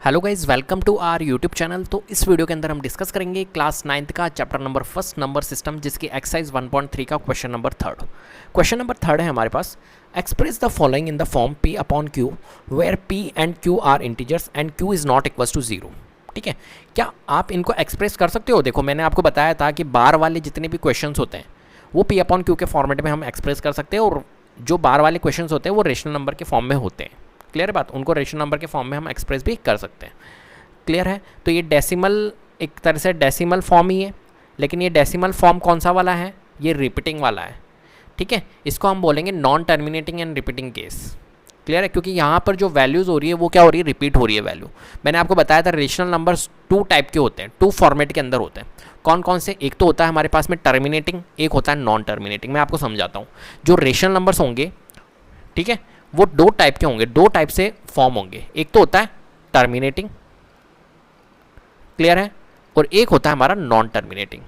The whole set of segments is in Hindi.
Hello guys, welcome to our YouTube channel. तो इस वीडियो के अंदर हम डिस्कस करेंगे क्लास 9th का chapter number first number system, जिसकी एक्सरसाइज 1.3 का question number third. Question number third है हमारे पास, express the following in the form p upon q where p and q are integers and q is not equals to 0। ठीक है, क्या आप इनको एक्सप्रेस कर सकते हो? देखो, मैंने आपको बताया था कि बार वाले जितने भी क्वेश्चन होते हैं वो p अपॉन q के फॉर्मेट में हम एक्सप्रेस कर सकते हैं, और जो बार वाले क्वेश्चन होते हैं वो रेशनल नंबर के फॉर्म में होते हैं। क्लियर है बात? उनको रेशनल नंबर के फॉर्म में हम एक्सप्रेस भी कर सकते हैं। क्लियर है? तो ये डेसिमल, एक तरह से डेसिमल फॉर्म ही है, लेकिन ये डेसिमल फॉर्म कौन सा वाला है? ये रिपीटिंग वाला है। ठीक है, इसको हम बोलेंगे non terminating and repeating case. Clear है? क्योंकि यहाँ पर जो वैल्यूज़ हो रही है वो क्या हो रही है? रिपीट हो रही है वैल्यू। मैंने आपको बताया था रेशनल नंबर्स टू टाइप के होते हैं, टू फॉर्मेट के अंदर होते हैं। कौन कौन से? एक तो होता है हमारे पास में टर्मिनेटिंग, एक होता है नॉन टर्मिनेटिंग। मैं आपको समझाता हूँ। जो रेशनल नंबर्स होंगे, ठीक है, वो दो टाइप के होंगे, दो टाइप से फॉर्म होंगे। एक तो होता है टर्मिनेटिंग, क्लियर है, और एक होता है हमारा नॉन टर्मिनेटिंग।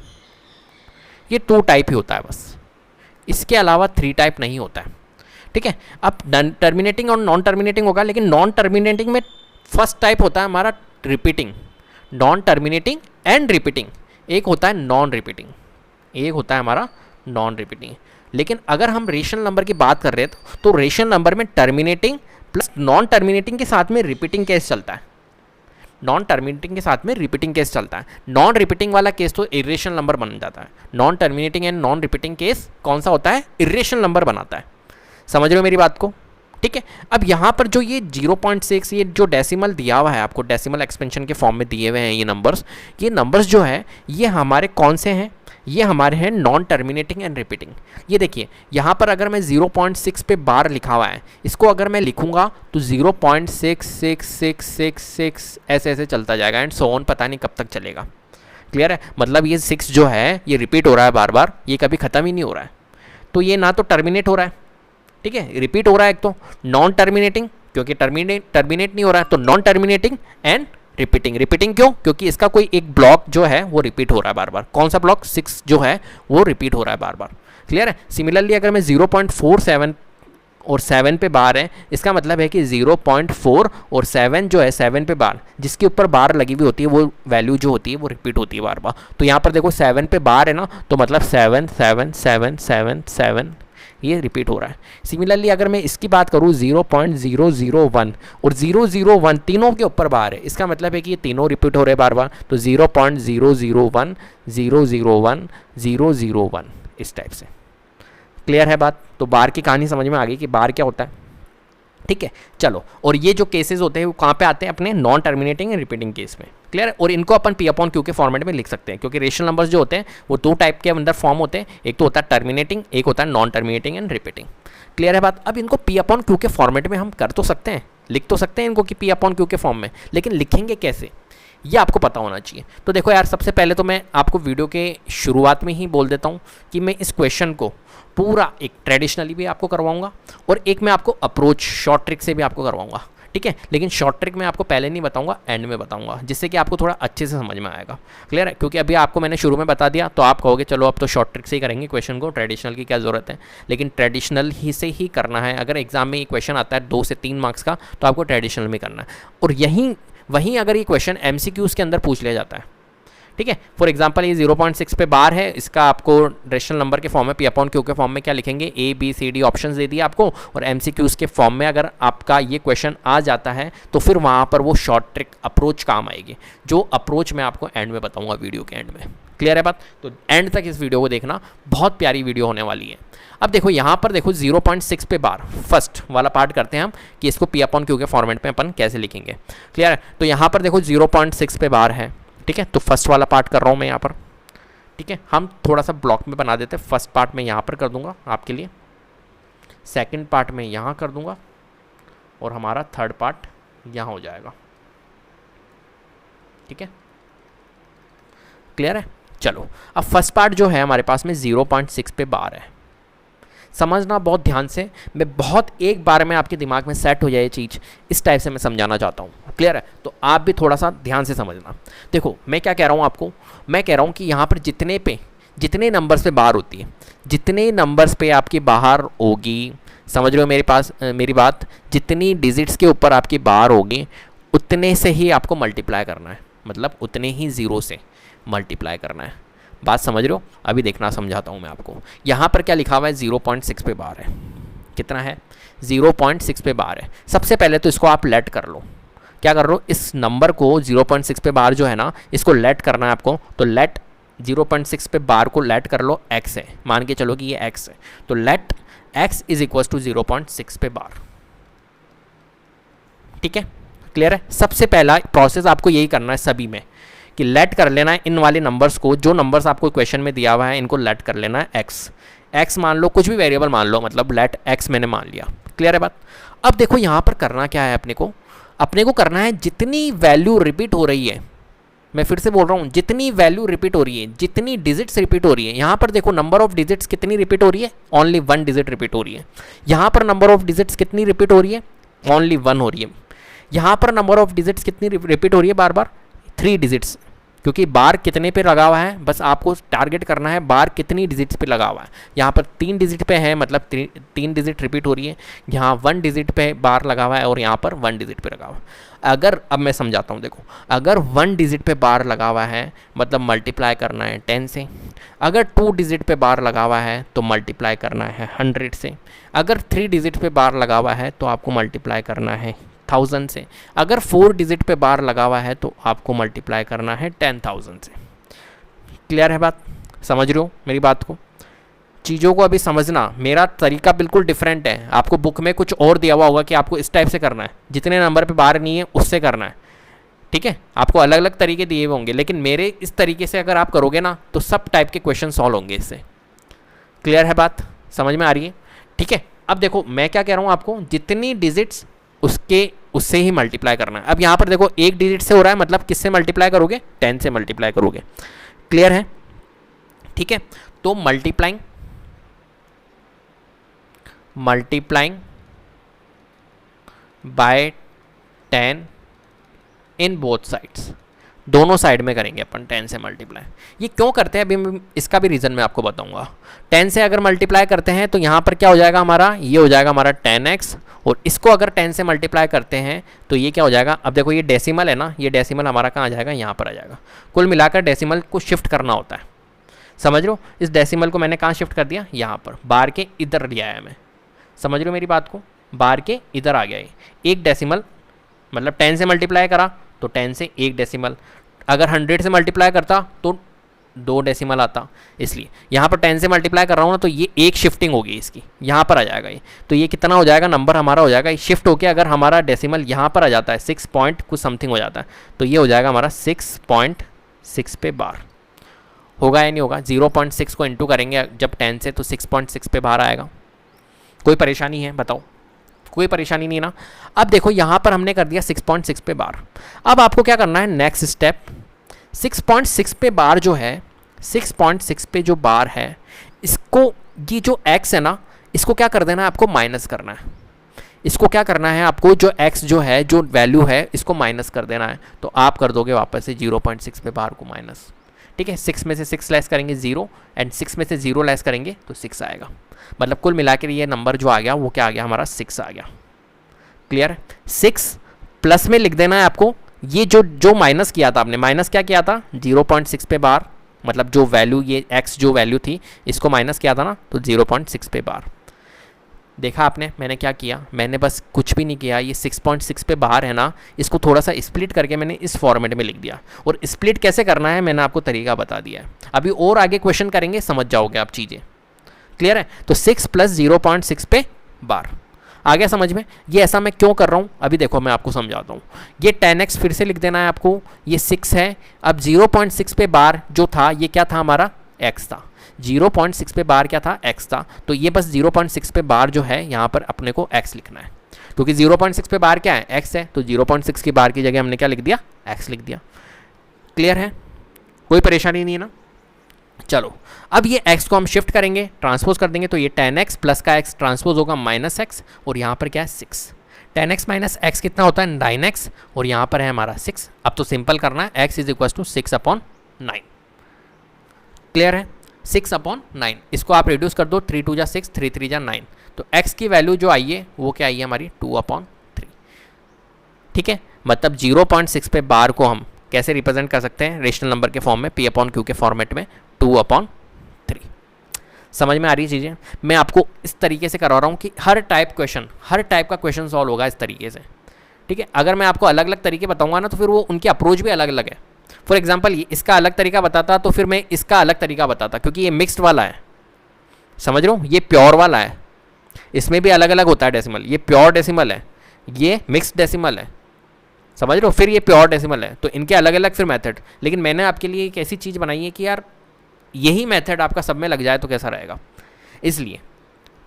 ये टू टाइप ही होता है बस, इसके अलावा थ्री टाइप नहीं होता है। ठीक है, अब टर्मिनेटिंग और नॉन टर्मिनेटिंग होगा, लेकिन नॉन टर्मिनेटिंग में फर्स्ट टाइप होता है हमारा repeating, non terminating and repeating. एक होता है नॉन रिपीटिंग, एक होता है हमारा नॉन रिपीटिंग। लेकिन अगर हम रेशनल नंबर की बात कर रहे हैं तो रेशनल नंबर में टर्मिनेटिंग प्लस नॉन टर्मिनेटिंग के साथ में रिपीटिंग केस चलता है। नॉन टर्मिनेटिंग के साथ में रिपीटिंग केस चलता है। नॉन रिपीटिंग वाला केस तो इरेशनल नंबर बन जाता है। Non terminating and non repeating case कौन सा होता है? इरेशनल नंबर बनाता है। समझ रहे हो मेरी बात को? ठीक है, अब यहाँ पर जो ये 0.6 ये जो डेसिमल दिया हुआ है आपको, डेसिमल एक्सपेंशन के फॉर्म में दिए हुए हैं ये नंबर्स जो है ये हमारे कौन से हैं? ये हमारे हैं नॉन टर्मिनेटिंग एंड रिपीटिंग। ये देखिए, यहाँ पर अगर मैं 0.6 पे बार लिखा हुआ है, इसको अगर मैं लिखूंगा तो 0.66666 ऐसे ऐसे चलता जाएगा एंड सो ऑन, पता नहीं कब तक चलेगा। क्लियर है? मतलब ये 6 जो है ये रिपीट हो रहा है बार बार, ये कभी ख़त्म ही नहीं हो रहा है। तो ये ना तो टर्मिनेट हो रहा है, ठीक है, रिपीट हो रहा है। एक तो नॉन टर्मिनेटिंग, क्योंकि टर्मिनेट नहीं हो रहा है, तो नॉन टर्मिनेटिंग एंड रिपीटिंग क्यों? क्योंकि इसका कोई एक ब्लॉक जो है वो रिपीट हो रहा है बार बार। कौन सा ब्लॉक? 6 जो है वो रिपीट हो रहा है बार बार। क्लियर है? सिमिलरली अगर मैं 0.47 और 7 पे बार है, इसका मतलब है कि 0.4 और 7 जो है 7 पे बार, जिसके ऊपर बार लगी हुई होती है वो वैल्यू जो होती है वो रिपीट होती है बार बार। तो यहाँ पर देखो 7 पे बार है ना, तो मतलब 7 7 7 7 7 ये रिपीट हो रहा है। सिमिलरली अगर मैं इसकी बात करूँ 0.001 और 001 तीनों के ऊपर बार है, इसका मतलब है कि ये तीनों रिपीट हो रहे हैं बार बार। तो 0.001 001 001 इस टाइप से। क्लियर है बात? तो बार की कहानी समझ में आ गई कि बार क्या होता है। ठीक है, चलो, और ये जो केसेस होते हैं वो कहाँ पे आते हैं? अपने non terminating and repeating case में। क्लियर है? और इनको अपन p अपॉन q के फॉर्मेट में लिख सकते हैं, क्योंकि रेशनल नंबर्स जो होते हैं वो दो टाइप के अंदर फॉर्म होते हैं। एक तो होता है टर्मिनेटिंग, एक होता है non terminating and repeating. Clear है बात? अब इनको p अपॉन q के फॉर्मेट में हम कर तो सकते हैं, लिख तो सकते हैं इनको कि p अपॉन q के फॉर्म में, लेकिन लिखेंगे कैसे ये आपको पता होना चाहिए। तो देखो यार, सबसे पहले तो मैं आपको वीडियो के शुरुआत में ही बोल देता हूँ कि मैं इस क्वेश्चन को पूरा एक ट्रेडिशनली भी आपको करवाऊंगा और एक मैं आपको अप्रोच शॉर्ट ट्रिक से भी आपको करवाऊंगा। ठीक है, लेकिन शॉर्ट ट्रिक मैं आपको पहले नहीं बताऊंगा, एंड में बताऊंगा, जिससे कि आपको थोड़ा अच्छे से समझ में आएगा। क्लियर है? क्योंकि अभी आपको मैंने शुरू में बता दिया तो आप कहोगे चलो अब तो शॉर्ट ट्रिक से ही करेंगे क्वेश्चन को, ट्रेडिशनल की क्या ज़रूरत है। लेकिन ट्रेडिशनल ही से ही करना है। अगर एग्जाम में ये क्वेश्चन आता है 2 से 3 मार्क्स का, तो आपको ट्रेडिशनल में करना है। और वहीं अगर ये क्वेश्चन MCQs के अंदर पूछ लिया जाता है, ठीक है, फॉर एग्जांपल ये 0.6 पे बार है, इसका आपको रेशनल नंबर के फॉर्म में p अपॉन q के फॉर्म में क्या लिखेंगे? A B C D options दे दिए आपको, और MCQs के फॉर्म में अगर आपका ये क्वेश्चन आ जाता है तो फिर वहाँ पर वो शॉर्ट ट्रिक अप्रोच काम आएगी, जो अप्रोच मैं आपको एंड में बताऊँगा वीडियो के एंड में। क्लियर है बात? तो एंड तक इस वीडियो को देखना, बहुत प्यारी वीडियो होने वाली है। अब देखो यहाँ पर देखो 0.6 पे बार, फर्स्ट वाला पार्ट करते हैं हम कि इसको p अपॉन q के फॉर्मेट में अपन कैसे लिखेंगे। क्लियर है? तो यहाँ पर देखो 0.6 पे बार है, ठीक है, तो फर्स्ट वाला पार्ट कर रहा हूँ मैं यहाँ पर। ठीक है, हम थोड़ा सा ब्लॉक में बना देते हैं। फर्स्ट पार्ट में यहाँ पर कर दूंगा आपके लिए, सेकंड पार्ट में यहाँ कर दूंगा, और हमारा थर्ड पार्ट यहाँ हो जाएगा। ठीक है, क्लियर है? चलो, अब फर्स्ट पार्ट जो है हमारे पास में 0.6 पे बार है। समझना बहुत ध्यान से, मैं बहुत एक बार में आपके दिमाग में सेट हो जाए ये चीज़, इस टाइप से मैं समझाना चाहता हूँ। क्लियर है? तो आप भी थोड़ा सा ध्यान से समझना। देखो मैं क्या कह रहा हूँ आपको, मैं कह रहा हूँ कि यहाँ पर जितने नंबर्स पे बाहर होती है, जितने नंबर्स पे आपकी बाहर होगी, समझ रहे हो मेरी बात, जितनी डिजिट्स के ऊपर आपकी बार होगी उतने से ही आपको मल्टीप्लाई करना है, मतलब उतने ही ज़ीरो से मल्टीप्लाई करना है। बात समझ रहे हो? अभी देखना, समझाता हूँ मैं आपको। यहाँ पर क्या लिखा हुआ है, 0.6 पे बार है। कितना है? 0.6 पे बार है। सबसे पहले तो इसको आप लेट कर लो। क्या कर लो? इस नंबर को 0.6 पे बार जो है ना, इसको लेट करना है आपको। तो लेट 0.6 पे बार को लेट कर लो, x है, मान के चलो कि ये x है। तो let x is equal to 0.6 पे बार। ठीक है, क्लियर है? सबसे पहला प्रोसेस आपको यही करना है सभी में, कि लेट कर लेना है इन वाले नंबर्स को, जो नंबर्स आपको क्वेश्चन में दिया हुआ है इनको लेट कर लेना है x मान लो, कुछ भी वेरिएबल मान लो, मतलब लेट x मैंने मान लिया। क्लियर है बात? अब देखो यहाँ पर करना क्या है, अपने को करना है जितनी वैल्यू रिपीट हो रही है, मैं फिर से बोल रहा हूँ, जितनी वैल्यू रिपीट हो रही है, जितनी डिजिट्स रिपीट हो रही है। यहाँ पर देखो नंबर ऑफ डिजिट्स कितनी रिपीट हो रही है, ओनली 1 डिजिट रिपीट हो रही है। यहाँ पर नंबर ऑफ डिजिट्स कितनी रिपीट हो रही है, ओनली 1 हो रही है। यहाँ पर नंबर ऑफ डिजिट्स कितनी रिपीट हो रही है, बार बार 3 डिजिट्स, क्योंकि बार कितने पे लगा हुआ है, बस आपको टारगेट करना है बार कितनी डिजिट्स पे लगा हुआ है। यहाँ पर 3 डिजिट पे है, मतलब 3 डिजिट रिपीट हो रही है। यहाँ 1 डिजिट पे बार लगा हुआ है और यहाँ पर 1 डिजिट पे लगा हुआ है। अगर, अब मैं समझाता हूँ, देखो, अगर 1 डिजिट पे बार लगा हुआ है मतलब मल्टीप्लाई करना है 10 से। अगर 2 डिजिट पे बार लगा हुआ है तो मल्टीप्लाई करना है 100 से। अगर 3 डिजिट पे बार लगा हुआ है तो आपको मल्टीप्लाई करना है 1000 से। अगर 4 डिजिट पे बार लगा हुआ है तो आपको मल्टीप्लाई करना है 10,000 से। क्लियर है बात? समझ रहे हो मेरी बात को? चीज़ों को अभी समझना, मेरा तरीका बिल्कुल डिफरेंट है। आपको बुक में कुछ और दिया हुआ होगा कि आपको इस टाइप से करना है, जितने नंबर पे बार नहीं है उससे करना है। ठीक है, आपको अलग अलग तरीके दिए हुए होंगे, लेकिन मेरे इस तरीके से अगर आप करोगे ना तो सब टाइप के क्वेश्चन सॉल्व होंगे इससे। क्लियर है बात? समझ में आ रही है? ठीक है, अब देखो मैं क्या कह रहा हूँ आपको, जितनी डिजिट्स उससे ही मल्टीप्लाई करना है। अब यहाँ पर देखो 1 डिजिट से हो रहा है, मतलब किससे मल्टीप्लाई करोगे, 10 से मल्टीप्लाई करोगे। क्लियर है? ठीक है, तो multiplying by 10 in both sides, दोनों साइड में करेंगे अपन 10 से मल्टीप्लाई। ये क्यों करते हैं अभी इसका भी रीज़न मैं आपको बताऊंगा। 10 से अगर मल्टीप्लाई करते हैं तो यहाँ पर क्या हो जाएगा हमारा, ये हो जाएगा हमारा 10x, और इसको अगर 10 से मल्टीप्लाई करते हैं तो ये क्या हो जाएगा। अब देखो ये डेसिमल है ना, ये डेसिमल हमारा कहाँ आ जाएगा, यहाँ पर आ जाएगा। कुल मिलाकर डेसिमल को शिफ्ट करना होता है, समझ रहे हो? इस डेसिमल को मैंने कहाँ शिफ्ट कर दिया, यहाँ पर, बार के इधर लिया है मैं। समझ रहे हो मेरी बात को? बार के इधर आ गया ये एक डेसिमल, मतलब 10 से मल्टीप्लाई करा तो 10 से 1 डेसिमल। अगर 100 से मल्टीप्लाई करता तो 2 डेसिमल आता, इसलिए यहाँ पर 10 से मल्टीप्लाई कर रहा हूँ ना, तो ये एक शिफ्टिंग होगी इसकी, यहाँ पर आ जाएगा ये। तो ये कितना हो जाएगा, नंबर हमारा हो जाएगा शिफ्ट होके, अगर हमारा डेसिमल यहाँ पर आ जाता है 6 पॉइंट कुछ समथिंग हो जाता है, तो ये हो जाएगा हमारा 6.6 पे बार। होगा या नहीं होगा? 0.6 को इंटू करेंगे जब 10 से, तो 6.6 पे बार आएगा। कोई परेशानी है बताओ? कोई परेशानी नहीं ना? अब देखो यहाँ पर हमने कर दिया 6.6 पे बार। अब आपको क्या करना है, नेक्स्ट स्टेप, 6.6 पे बार जो है, 6.6 पे जो बार है, इसको, ये जो x है ना, इसको क्या कर देना है आपको, माइनस करना है। इसको क्या करना है आपको, जो x जो है, जो वैल्यू है, इसको माइनस कर देना है। तो आप कर दोगे वापस से 0.6 पे बार को माइनस। ठीक है, 6 में से 6 लेस करेंगे 0, एंड 6 में से 0 लेस करेंगे तो 6 आएगा। मतलब कुल मिलाकर ये नंबर जो आ गया वो क्या आ गया हमारा, 6 आ गया। क्लियर है? 6 प्लस में लिख देना है आपको, ये जो माइनस किया था आपने, माइनस क्या किया था, 0.6 पे बार, मतलब जो वैल्यू, ये x जो वैल्यू थी, इसको माइनस किया था ना, तो 0.6 पे बार। देखा आपने मैंने क्या किया, मैंने बस कुछ भी नहीं किया, ये 6.6 पे बाहर है ना, इसको थोड़ा सा स्प्लिट करके मैंने इस फॉर्मेट में लिख दिया। और स्प्लिट कैसे करना है मैंने आपको तरीका बता दिया है। अभी और आगे क्वेश्चन करेंगे, समझ जाओगे आप चीज़ें। क्लियर है? तो 6 प्लस 0.6 पे बार आ गया समझ में। ये ऐसा मैं क्यों कर रहा हूँ अभी देखो मैं आपको समझाता हूँ। ये 10x फिर से लिख देना है आपको, ये 6 है। अब 0.6 पे बार जो था ये क्या था हमारा, x था। 0.6 पे बार क्या था, x था। तो ये बस 0.6 पे बार जो है यहाँ पर अपने को x लिखना है, क्योंकि 0.6 पे बार क्या है, x है। तो 0.6 की बार की जगह हमने क्या लिख दिया, x लिख दिया। क्लियर है? कोई परेशानी नहीं है ना? चलो अब ये x को हम शिफ्ट करेंगे, ट्रांसपोज कर देंगे, तो ये 10x प्लस का x ट्रांसपोज होगा -x, और यहाँ पर क्या है 6। 10x माइनस x कितना होता है 9x, और यहाँ पर है हमारा 6। अब तो सिंपल करना है, x is equal to 6/9। Clear है? 6/9। इसको आप रिड्यूस कर दो, 3 2 जा 6, 3 3 जा 9। तो x की वैल्यू जो आई है वो क्या आई है हमारी 2/3। ठीक है, मतलब 0.6 पे बार को हम कैसे रिप्रेजेंट कर सकते हैं, रेशनल नंबर के फॉर्म में, P अपॉन Q के फॉर्मेट में 2/3। समझ में आ रही है चीज़ें? मैं आपको इस तरीके से करवा रहा हूँ कि हर टाइप का क्वेश्चन सॉल्व होगा इस तरीके से, ठीक है। अगर मैं आपको अलग अलग तरीके बताऊंगा ना तो फिर वो उनकी अप्रोच भी अलग अलग है। फॉर एग्जाम्पल इसका अलग तरीका बताता तो फिर मैं इसका अलग तरीका बताता, क्योंकि ये मिक्स्ड वाला है, समझ रहे हो, ये प्योर वाला है, इसमें भी अलग अलग होता है डेसिमल, ये प्योर डेसिमल है, ये मिक्स्ड डेसिमल है, समझ रहे हो, फिर ये प्योर डेसिमल है, तो इनके अलग अलग फिर मेथड। लेकिन मैंने आपके लिए एक ऐसी चीज़ बनाई है कि यार यही मेथड आपका सब में लग जाए तो कैसा रहेगा, इसलिए,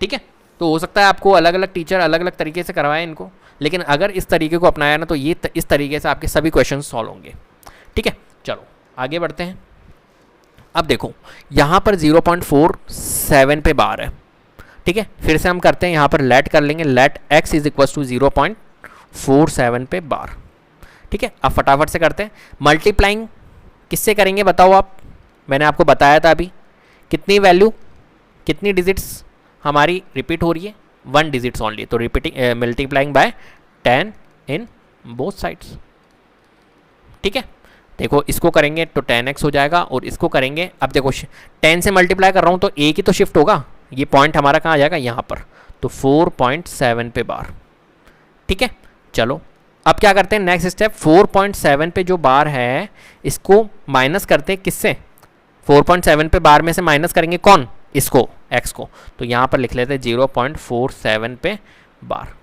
ठीक है। तो हो सकता है आपको अलग अलग टीचर अलग अलग तरीके से करवाएं इनको, लेकिन अगर इस तरीके को अपनाया ना तो ये इस तरीके से आपके सभी क्वेश्चन सॉल्व होंगे, ठीक है। चलो आगे बढ़ते हैं। अब देखो यहाँ पर 0.47 पे बार है, ठीक है। फिर से हम करते हैं, यहाँ पर लेट कर लेंगे, let x is equal to 0.47 पे बार, ठीक है। अब फटाफट से करते हैं, मल्टीप्लाइंग किससे करेंगे बताओ आप, मैंने आपको बताया था अभी, कितनी वैल्यू, कितनी डिजिट्स हमारी रिपीट हो रही है, 1 डिजिट्स ओनली, तो repeating multiplying by 10 in both sides, ठीक है। देखो इसको करेंगे तो 10x हो जाएगा, और इसको करेंगे, अब देखो 10 से मल्टीप्लाई कर रहा हूँ तो एक ही तो शिफ्ट होगा, ये पॉइंट हमारा कहाँ आ जाएगा, यहाँ पर, तो 4.7 पे बार, ठीक है। चलो अब क्या करते हैं, नेक्स्ट स्टेप, 4.7 पे जो बार है इसको माइनस करते हैं किससे, 4.7 पे बार में से माइनस करेंगे कौन, इसको, x को, तो यहाँ पर लिख लेते हैं 0.47 पे बार,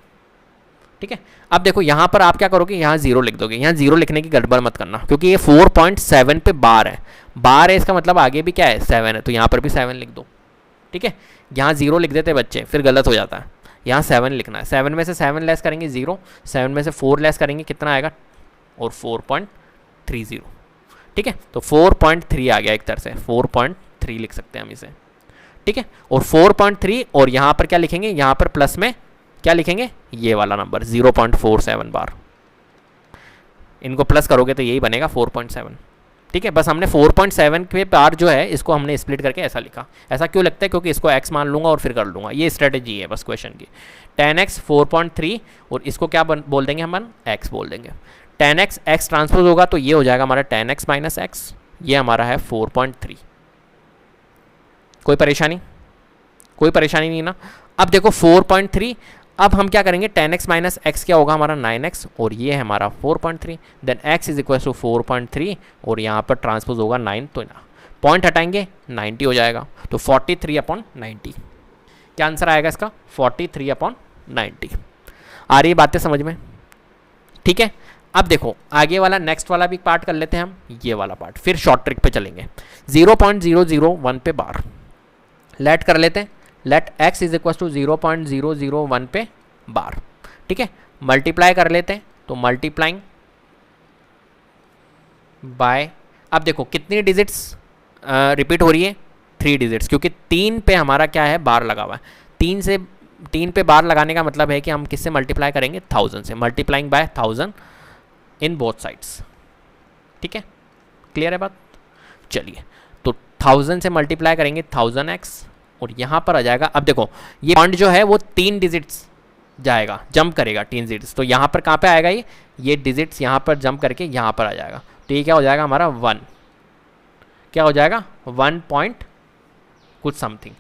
ठीक है। अब देखो यहाँ पर आप क्या करोगे, यहाँ 0 लिख दोगे, यहाँ 0 लिखने की गड़बड़ मत करना, क्योंकि ये 4.7 पे बार है, इसका मतलब आगे भी क्या है 7 है, तो यहाँ पर भी 7 लिख दो, ठीक है। यहाँ 0 लिख देते बच्चे, फिर गलत हो जाता है, यहाँ 7 लिखना है, 7 में से 7 लेस करेंगे 0, 7 में से 4 लेस करेंगे कितना आएगा, और 4.30, ठीक है। तो 4.3 आ गया, एक तरह से 4.3 लिख सकते हैं हम इसे, ठीक है। और 4.3 और यहाँ पर क्या लिखेंगे, यहाँ पर प्लस में क्या लिखेंगे, ये वाला नंबर 0.47 बार, इनको प्लस करोगे तो यही बनेगा 4.7, ठीक है। बस हमने 4.7 के बार जो है इसको हमने स्प्लिट करके ऐसा लिखा, ऐसा क्यों लगता है, क्योंकि इसको x मान लूंगा और फिर कर लूंगा, ये स्ट्रेटेजी है बस क्वेश्चन की। 10x 4.3 और इसको क्या बोल देंगे हम, x बोल देंगे, 10x x ट्रांसपोज होगा तो ये हो जाएगा हमारा 10x माइनस x, ये हमारा है 4.3। कोई परेशानी, कोई परेशानी नहीं ना। अब देखो 4.3, अब हम क्या करेंगे, 10x माइनस x क्या होगा हमारा 9x, और ये है हमारा 4.3, then x is equal to 4.3 और यहाँ पर ट्रांसपोज होगा 9, तो पॉइंट हटाएंगे 90 हो जाएगा, तो 43/90, क्या आंसर आएगा इसका, 43/90। आ रही बातें समझ में, ठीक है। अब देखो आगे वाला नेक्स्ट वाला भी पार्ट कर लेते हैं हम, ये वाला पार्ट, फिर शॉर्ट ट्रिक पे चलेंगे। 0.001 पे बार लेट कर लेते हैं, let x is equal to 0.001 पे बार, ठीक है। मल्टीप्लाई कर लेते हैं, तो मल्टीप्लाइंग बाय, अब देखो कितनी डिजिट्स रिपीट हो रही है, 3 डिजिट्स, क्योंकि 3 पे हमारा क्या है, बार लगा हुआ है, 3 पे बार लगाने का मतलब है कि हम किससे मल्टीप्लाई करेंगे, 1000 से, multiplying by 1000 in both sides, ठीक है। क्लियर है बात, चलिए, तो 1000 से मल्टीप्लाई करेंगे 1000x, और यहाँ पर आ जाएगा, अब देखो ये पॉइंट जो है वो 3 डिजिट्स जाएगा, जंप करेगा 3 डिजिट्स, तो यहाँ पर कहाँ पे आएगा, ये डिजिट्स यहाँ पर जंप करके यहाँ पर आ जाएगा, तो ये क्या हो जाएगा हमारा 1, क्या हो जाएगा 1 पॉइंट कुछ समथिंग,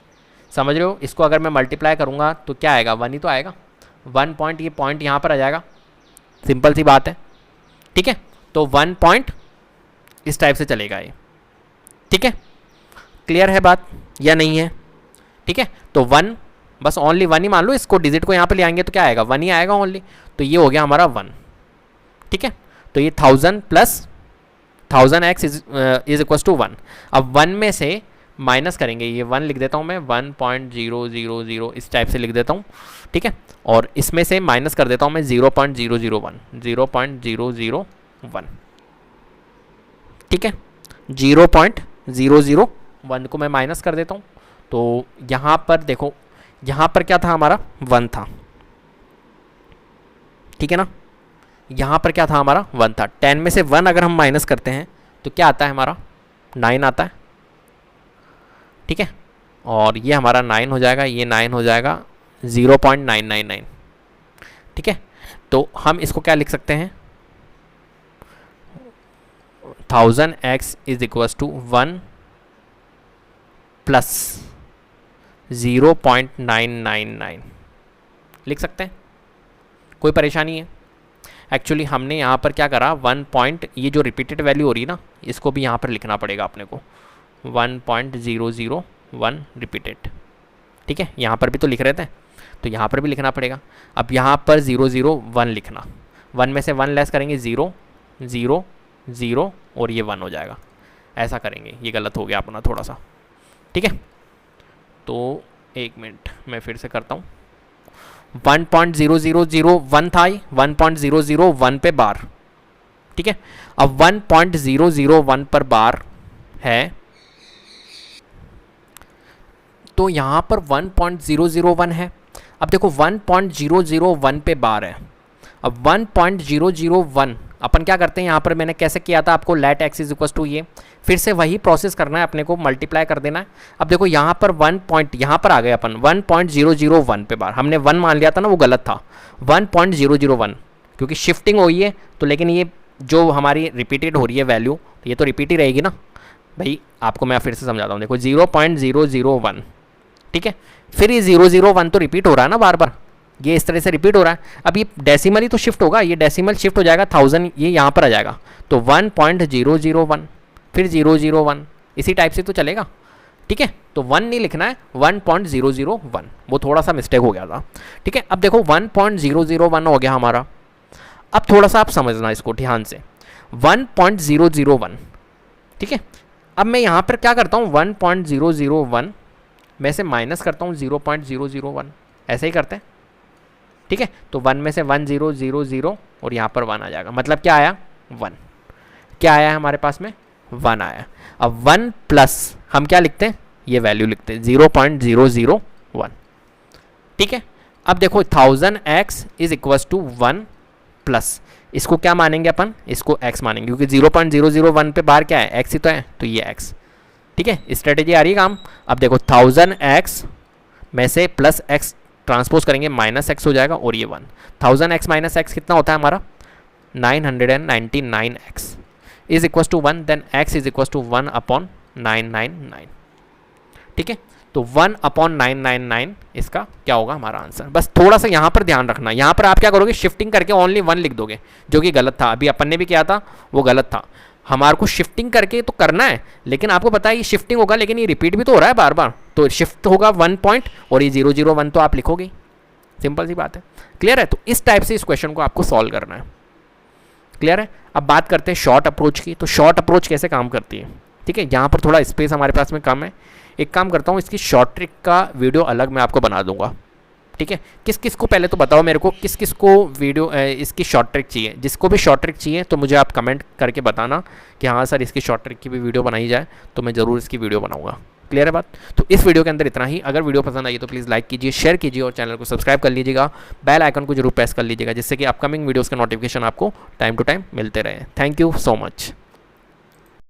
समझ रहे हो। इसको अगर मैं मल्टीप्लाई करूँगा तो क्या आएगा, 1 ही तो आएगा, 1 पॉइंट, ये पॉइंट यहाँ पर आ जाएगा, सिंपल सी बात है, ठीक है। तो 1 पॉइंट इस टाइप से चलेगा ये, ठीक है। क्लियर है बात या नहीं है, ठीक है। तो 1, बस ओनली 1 ही मान लो, इसको डिजिट को यहाँ पे ले आएंगे तो क्या आएगा, 1 ही आएगा ओनली, तो ये हो गया हमारा 1, ठीक है। तो ये 1000 plus 1000x is equal to 1। अब 1 में से माइनस करेंगे, ये 1 लिख देता हूँ मैं, 1.000 इस टाइप से लिख देता हूँ, ठीक है। और इसमें से माइनस कर देता हूँ मैं 0.001, ठीक है। 0.001 को मैं माइनस कर देता हूँ, तो यहाँ पर देखो, यहाँ पर क्या था हमारा 1 था, ठीक है ना, यहाँ पर क्या था हमारा 1 था, 10 में से 1 अगर हम माइनस करते हैं तो क्या आता है हमारा 9 आता है, ठीक है। और ये हमारा 9 हो जाएगा, ये 9 हो जाएगा 0.999, ठीक है। तो हम इसको क्या लिख सकते हैं, 1000x is equal to 1 plus 0.999 लिख सकते हैं, कोई परेशानी है। एक्चुअली हमने यहाँ पर क्या करा, 1 पॉइंट, ये जो रिपीटेड वैल्यू हो रही है ना, इसको भी यहाँ पर लिखना पड़ेगा अपने को, 1.001 रिपीटेड, ठीक है। यहाँ पर भी तो लिख रहे थे, तो यहाँ पर भी लिखना पड़ेगा। अब यहाँ पर 001 लिखना, 1 में से 1 लेस करेंगे 0 0 0 और ये 1 हो जाएगा, ऐसा करेंगे। ये गलत हो गया अपना थोड़ा सा, ठीक है। तो 1 मिनट मैं फिर से करता हूँ। 1.0001 था, 1.001 पे बार, ठीक है। अब 1.001 पर बार है, तो यहाँ पर 1.001 है। अब देखो 1.001 पे बार है। अब 1.001 अपन क्या करते हैं, यहाँ पर मैंने कैसे किया था आपको, let x is equal to ये, फिर से वही प्रोसेस करना है अपने को, मल्टीप्लाई कर देना है। अब देखो यहाँ पर 1 पॉइंट, यहाँ पर आ गए अपन 1.001 पे बार, हमने 1 मान लिया था ना, वो गलत था, 1.001 क्योंकि शिफ्टिंग हुई है तो, लेकिन ये जो हमारी रिपीटेड हो रही है वैल्यू, ये तो रिपीट ही रहेगी ना भाई। आपको मैं फिर से समझाता हूँ, देखो 0.001, ठीक है। फिर ये 001 तो रिपीट हो रहा है ना बार बार, ये इस तरह से रिपीट हो रहा है। अब ये डेसिमल ही तो शिफ्ट होगा, ये डेसिमल शिफ्ट हो जाएगा 1000, ये यहाँ पर आ जाएगा, तो 1.001 फिर 001, इसी टाइप से तो चलेगा, ठीक है। तो 1 नहीं लिखना है, 1.001, वो थोड़ा सा मिस्टेक हो गया था, ठीक है। अब देखो 1.001 हो गया हमारा। अब थोड़ा सा आप समझना इसको ध्यान से, 1.001, ठीक है। अब मैं यहाँ पर क्या करता हूँ, 1.001 में से माइनस करता हूँ 0.001, ऐसे ही करते हैं, ठीक है। तो 1 में से 1000 और यहाँ पर 1 आ जाएगा, मतलब क्या आया, 1, क्या आया हमारे पास में, 1 आया। अब 1 प्लस हम क्या लिखते हैं, ये वैल्यू लिखते हैं 0.001, ठीक है। अब देखो 1000x is equal to 1 plus, इसको क्या मानेंगे अपन, इसको x मानेंगे, क्योंकि 0.001 पे बाहर क्या है, x ही तो है, तो ये x, ठीक है। स्ट्रेटेजी आ रही है काम। अब देखो 1000x में से प्लस x ट्रांसपोज करेंगे, माइनस x हो जाएगा, और ये 1, 1000x माइनस x कितना होता है हमारा, 999x is equal to 1, then x is equal to 1 upon 999, ठीक है। तो 1 अपॉन 999 इसका क्या होगा हमारा आंसर। बस थोड़ा सा यहाँ पर ध्यान रखना, यहाँ पर आप क्या करोगे, शिफ्टिंग करके ओनली 1 लिख दोगे, जो कि गलत था। अभी अपन ने भी किया था, वो गलत था। हमारे को शिफ्टिंग करके तो करना है, लेकिन आपको पता है ये शिफ्टिंग होगा, लेकिन ये रिपीट भी तो हो रहा है बार बार, तो शिफ्ट होगा 1 पॉइंट और ये 001 तो आप लिखोगे, सिंपल सी बात है। क्लियर है। तो इस टाइप से इस क्वेश्चन को आपको सॉल्व करना है। क्लियर है। अब बात करते हैं शॉर्ट अप्रोच की। तो शॉर्ट अप्रोच कैसे काम करती है, ठीक है। यहाँ पर थोड़ा स्पेस हमारे पास में कम है, एक काम करता हूँ, इसकी शॉर्ट ट्रिक का वीडियो अलग मैं आपको बना दूंगा, ठीक है। किस किस को पहले तो बताओ मेरे को, किस किस को वीडियो इसकी शॉर्ट ट्रिक चाहिए। जिसको भी शॉर्ट ट्रिक चाहिए तो मुझे आप कमेंट करके बताना कि हाँ सर इसकी शॉर्ट ट्रिक की भी वीडियो बनाई जाए, तो मैं ज़रूर इसकी वीडियो बनाऊंगा। क्लियर है बात। तो इस वीडियो के अंदर इतना ही। अगर वीडियो पसंद आई तो प्लीज़ लाइक कीजिए, शेयर कीजिए और चैनल को सब्सक्राइब कर लीजिएगा, बेल आइकन को जरूर प्रेस कर लीजिएगा, जिससे कि अपकमिंग वीडियोज़ के नोटिफिकेशन आपको टाइम टू टाइम मिलते रहे। Thank you so much.